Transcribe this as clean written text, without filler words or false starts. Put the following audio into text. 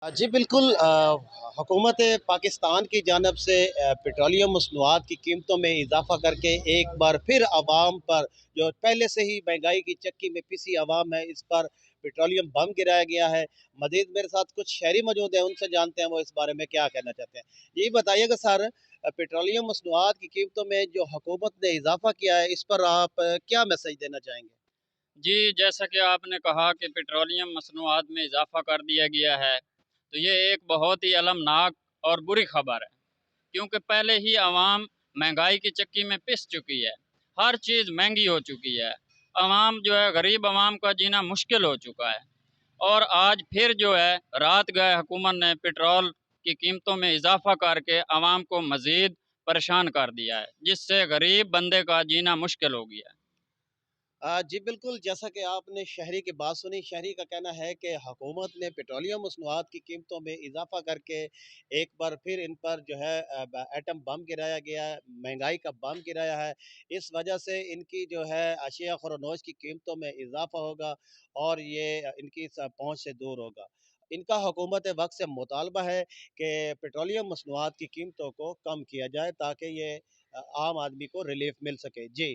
जी बिल्कुल हुकूमत पाकिस्तान की जानब से पेट्रोलियम मसनूआत की कीमतों में इजाफ़ा करके एक बार फिर आवाम पर जो पहले से ही महंगाई की चक्की में पिसी आवाम है इस पर पेट्रोलियम बम गिराया गया है। मजीद मेरे साथ कुछ शहरी मौजूद हैं, उनसे जानते हैं वो इस बारे में क्या कहना चाहते हैं। ये बताइएगा सर, पेट्रोलियम मसनूआत की कीमतों में जो हुकूमत ने इजाफ़ा किया है इस पर आप क्या मैसेज देना चाहेंगे? जी, जैसा कि आपने कहा कि पेट्रोलियम मसनूआत में इज़ाफ़ा कर दिया गया है, तो ये एक बहुत ही अलमनाक और बुरी खबर है, क्योंकि पहले ही आवाम महंगाई की चक्की में पिस चुकी है। हर चीज़ महँगी हो चुकी है। आवाम जो है गरीब आवाम का जीना मुश्किल हो चुका है और आज फिर जो है रात गए हुकूमत ने पेट्रोल की कीमतों में इज़ाफ़ा करके आवाम को मज़ीद परेशान कर दिया है, जिससे गरीब बंदे का जीना मुश्किल हो गया है। जी बिल्कुल, जैसा कि आपने शहरी की बात सुनी, शहरी का कहना है कि हुकूमत ने पेट्रोलियम मसनूआत की कीमतों में इजाफ़ा करके एक बार फिर इन पर जो है एटम बम गिराया गया है, महंगाई का बम गिराया है। इस वजह से इनकी जो है अशिया ख़ुरनोश की कीमतों में इजाफ़ा होगा और ये इनकी पहुँच से दूर होगा। इनका हुकूमत वक्त से मुतालबा है कि पेट्रोलियम मसनूआत की कीमतों को कम किया जाए ताकि ये आम आदमी को रिलीफ मिल सके। जी।